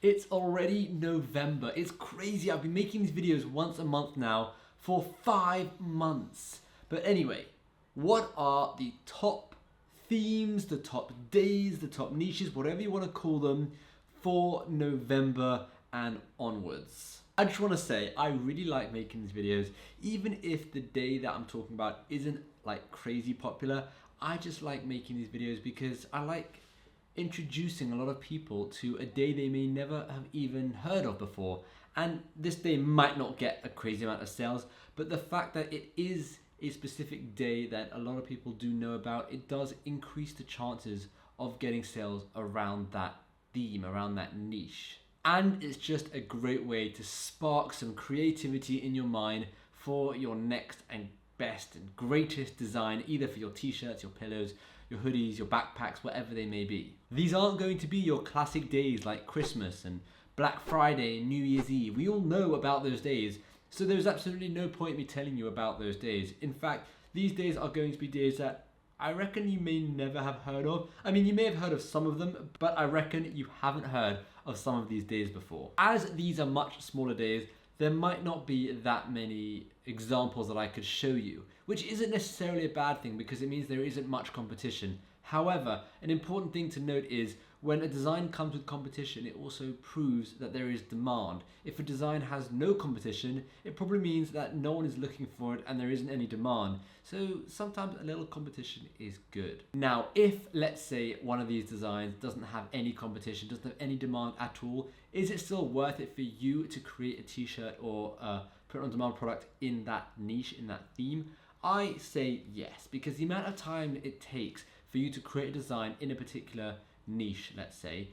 It's already November. It's crazy. I've been making these videos once a month now for 5 months. But anyway, what are the top themes, the top days, the top niches, whatever you want to call them, for November and onwards? I just want to say I really like making these videos, even if the day that I'm talking about isn't like crazy popular. I just like making these videos because I like introducing a lot of people to a day they may never have even heard of before. And this day might not get a crazy amount of sales, but the fact that it is a specific day that a lot of people do know about, it does increase the chances of getting sales around that theme, around that niche. And it's just a great way to spark some creativity in your mind for your next and best and greatest design, either for your t-shirts, your pillows, your hoodies, your backpacks, whatever they may be. These aren't going to be your classic days like Christmas and Black Friday and New Year's Eve. We all know about those days, so there's absolutely no point me telling you about those days. In fact, these days are going to be days that I reckon you may never have heard of. I mean, you may have heard of some of them, but I reckon you haven't heard of some of these days before. As these are much smaller days, there might not be that many examples that I could show you, which isn't necessarily a bad thing because it means there isn't much competition. However, an important thing to note is when a design comes with competition, it also proves that there is demand. If a design has no competition, it probably means that no one is looking for it and there isn't any demand. So sometimes a little competition is good. Now, if let's say one of these designs doesn't have any competition, doesn't have any demand at all, is it still worth it for you to create a t-shirt or print on demand product in that niche, in that theme? I say yes, because the amount of time it takes for you to create a design in a particular niche, let's say,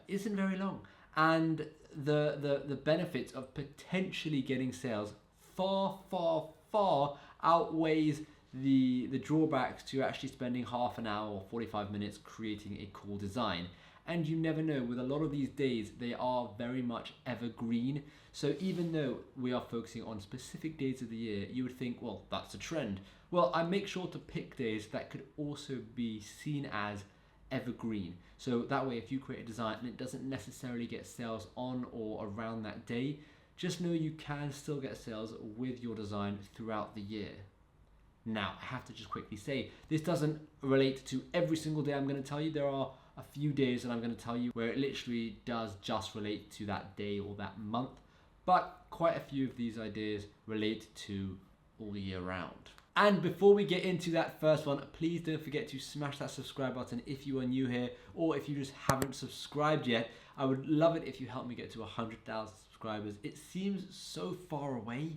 isn't very long. And the benefits of potentially getting sales far, far, far outweighs the drawbacks to actually spending half an hour or 45 minutes creating a cool design. And you never know, with a lot of these days, they are very much evergreen. So even though we are focusing on specific days of the year, you would think, well, that's a trend. Well, I make sure to pick days that could also be seen as evergreen. So that way, if you create a design and it doesn't necessarily get sales on or around that day, just know you can still get sales with your design throughout the year. Now, I have to just quickly say, this doesn't relate to every single day I'm going to tell you. There are a few days that I'm going to tell you where it literally does just relate to that day or that month, but quite a few of these ideas relate to all year round. And before we get into that first one, please don't forget to smash that subscribe button if you are new here, or if you just haven't subscribed yet. I would love it if you help me get to 100,000 subscribers. It seems so far away,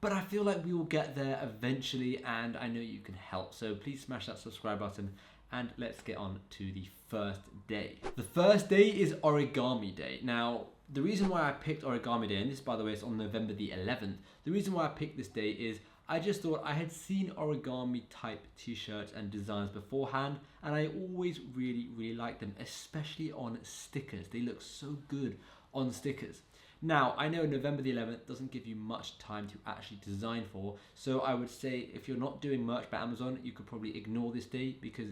but I feel like we will get there eventually, and I know you can help. So please smash that subscribe button, and let's get on to the first day. The first day is Origami Day. Now, the reason why I picked Origami Day, and this, by the way, is on November the 11th, the reason why I picked this day is I just thought I had seen origami type t-shirts and designs beforehand, and I always really liked them, especially on stickers. They look so good on stickers. Now, I know November the 11th doesn't give you much time to actually design for, so I would say if you're not doing merch by Amazon, you could probably ignore this day because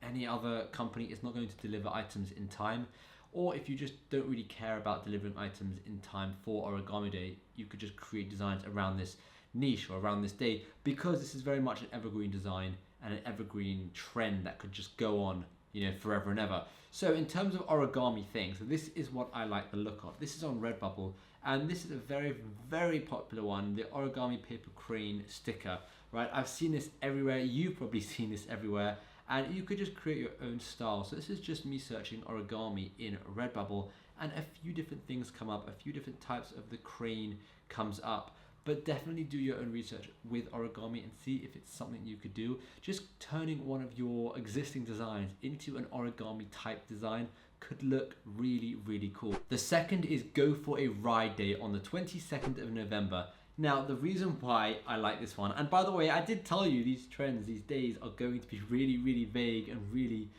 any other company is not going to deliver items in time. Or if you just don't really care about delivering items in time for Origami Day, you could just create designs around this niche or around this day, because this is very much an evergreen design and an evergreen trend that could just go on, you know, forever and ever. So in terms of origami things, so this is what I like the look of. This is on Redbubble, and this is a very popular one, the origami paper crane sticker, right? I've seen this everywhere. You've probably seen this everywhere, and you could just create your own style. So this is just me searching origami in Redbubble, and a few different things come up, a few different types of the crane comes up. But definitely do your own research with origami and see if it's something you could do. Just turning one of your existing designs into an origami type design could look really cool. The second is Go for a Ride Day on the 22nd of November. Now, the reason why I like this one, and by the way, I did tell you these trends, these days are going to be really vague and really,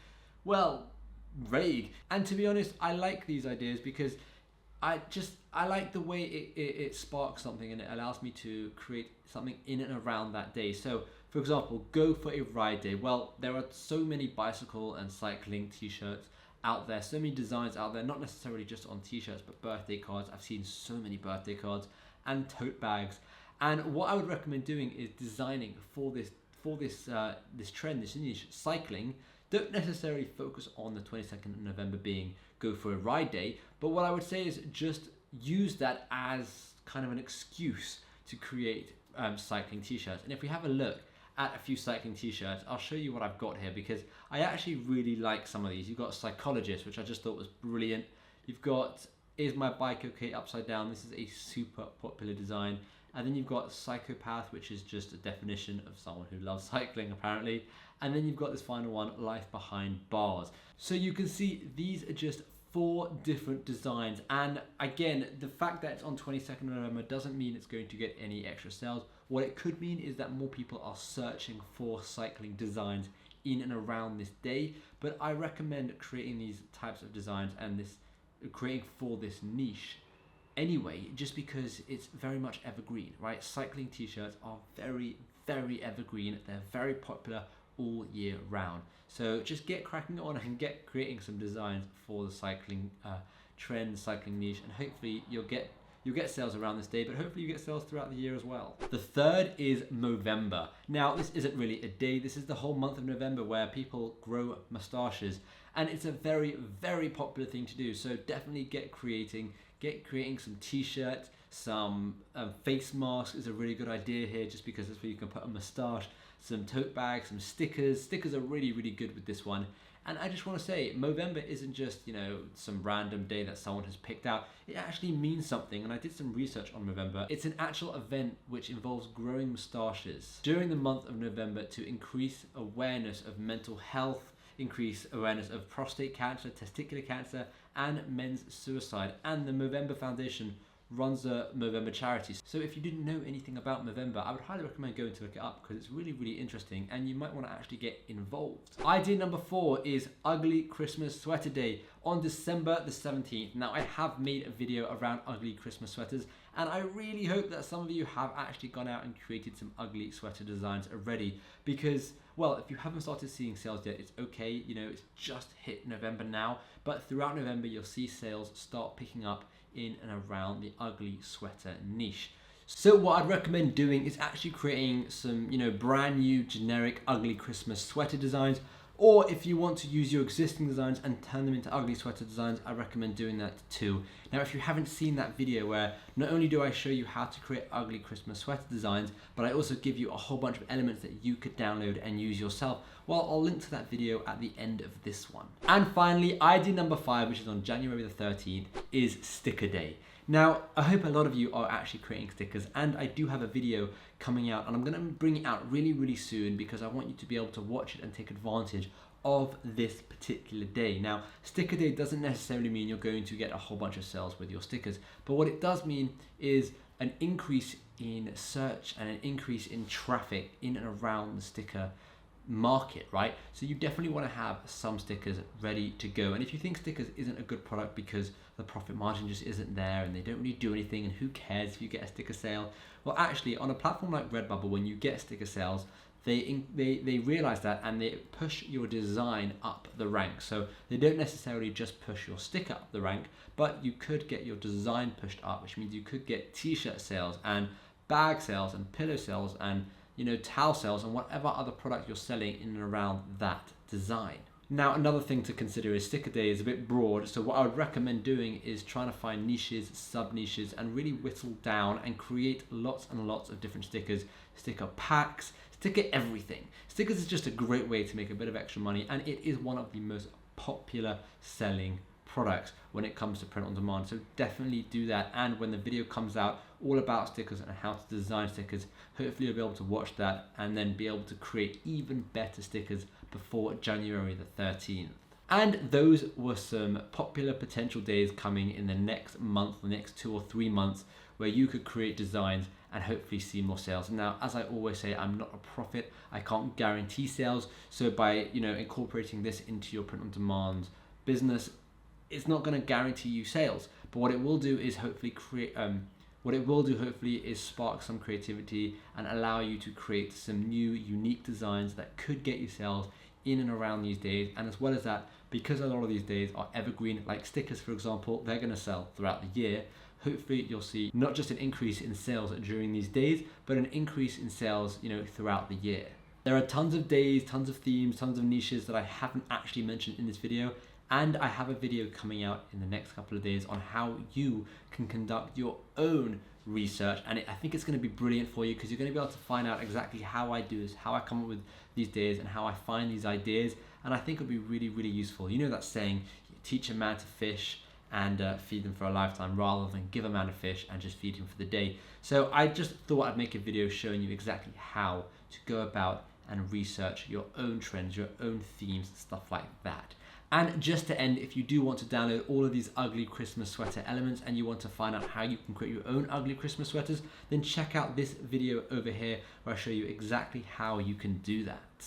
well, vague. And to be honest, I like these ideas because I like the way it sparks something and it allows me to create something in and around that day. So for example, Go for a Ride Day. Well, there are so many bicycle and cycling t-shirts out there, so many designs out there, not necessarily just on t-shirts, but birthday cards. I've seen so many birthday cards and tote bags. And what I would recommend doing is designing for this trend, this niche, cycling. Don't necessarily focus on the 22nd of November being go for a ride day, but what I would say is just use that as kind of an excuse to create cycling t-shirts. And if we have a look at a few cycling t-shirts, I'll show you what I've got here, because I actually really like some of these. You've got Psychologist, which I just thought was brilliant. You've got Is My Bike Okay upside down. This is a super popular design. And then you've got Psychopath, which is just a definition of someone who loves cycling apparently. And then you've got this final one, Life Behind Bars. So you can see these are just 4 different designs, and again, the fact that it's on 22nd of November doesn't mean it's going to get any extra sales. What it could mean is that more people are searching for cycling designs in and around this day, but I recommend creating these types of designs and creating for this niche anyway, just because it's very much evergreen, right? Cycling t-shirts are very, very evergreen. They're very popular all year round. So just get cracking on and get creating some designs for the cycling trend, cycling niche, and hopefully you'll get sales around this day, but hopefully you get sales throughout the year as well. The third is Movember. Now, this isn't really a day, this is the whole month of November where people grow mustaches, and it's a very, very popular thing to do. So definitely get creating some t-shirts, some face masks is a really good idea here, just because that's where you can put a mustache, some tote bags, some stickers. Stickers are really, really good with this one. And I just want to say, Movember isn't just, some random day that someone has picked out. It actually means something, and I did some research on Movember. It's an actual event which involves growing mustaches during the month of November to increase awareness of mental health, increase awareness of prostate cancer, testicular cancer, and men's suicide. And the Movember Foundation runs a Movember charity. So if you didn't know anything about Movember, I would highly recommend going to look it up, because it's really, really interesting and you might want to actually get involved. Idea number 4 is Ugly Christmas Sweater Day on December the 17th. Now, I have made a video around ugly Christmas sweaters, and I really hope that some of you have actually gone out and created some ugly sweater designs already, because, well, if you haven't started seeing sales yet, it's okay, it's just hit November now, but throughout November you'll see sales start picking up in and around the ugly sweater niche. So what I'd recommend doing is actually creating some, brand new generic ugly Christmas sweater designs, or if you want to use your existing designs and turn them into ugly sweater designs, I recommend doing that too. Now, if you haven't seen that video where not only do I show you how to create ugly Christmas sweater designs, but I also give you a whole bunch of elements that you could download and use yourself, well, I'll link to that video at the end of this one. And finally, idea number 5, which is on January the 13th, is Sticker Day. Now, I hope a lot of you are actually creating stickers, and I do have a video coming out, and I'm going to bring it out really, really soon, because I want you to be able to watch it and take advantage of this particular day. Now, Sticker Day doesn't necessarily mean you're going to get a whole bunch of sales with your stickers, but what it does mean is an increase in search and an increase in traffic in and around the sticker market, right? So you definitely want to have some stickers ready to go. And if you think stickers isn't a good product because the profit margin just isn't there and they don't really do anything, and who cares if you get a sticker sale, well, actually, on a platform like Redbubble, when you get sticker sales, they realize that, and they push your design up the rank. So they don't necessarily just push your sticker up the rank, but you could get your design pushed up, which means you could get t-shirt sales and bag sales and pillow sales and towel sales and whatever other product you're selling in and around that design. Now, another thing to consider is Sticker Day is a bit broad, so what I would recommend doing is trying to find niches, sub-niches, and really whittle down and create lots and lots of different stickers, sticker packs, sticker everything. Stickers is just a great way to make a bit of extra money, and it is one of the most popular selling products when it comes to print on demand. So definitely do that, and when the video comes out all about stickers and how to design stickers, hopefully you'll be able to watch that and then be able to create even better stickers before January the 13th. And those were some popular potential days coming in the next month, the next 2 or 3 months, where you could create designs and hopefully see more sales. Now, as I always say, I'm not a prophet. I can't guarantee sales. So by incorporating this into your print on demand business, it's not going to guarantee you sales. But what it will do is hopefully spark some creativity and allow you to create some new, unique designs that could get you sales in and around these days, and as well as that, because a lot of these days are evergreen, like stickers for example, they're going to sell throughout the year. Hopefully you'll see not just an increase in sales during these days, but an increase in sales, throughout the year. There are tons of days, tons of themes, tons of niches that I haven't actually mentioned in this video, and I have a video coming out in the next couple of days on how you can conduct your own research, and I think it's going to be brilliant for you because you're going to be able to find out exactly how I do this, how I come up with these days, and how I find these ideas, and I think it'll be really, really useful. You know that saying, teach a man to fish and feed them for a lifetime, rather than give a man a fish and just feed him for the day. So I just thought I'd make a video showing you exactly how to go about and research your own trends, your own themes, stuff like that. And just to end, if you do want to download all of these ugly Christmas sweater elements and you want to find out how you can create your own ugly Christmas sweaters, then check out this video over here where I show you exactly how you can do that.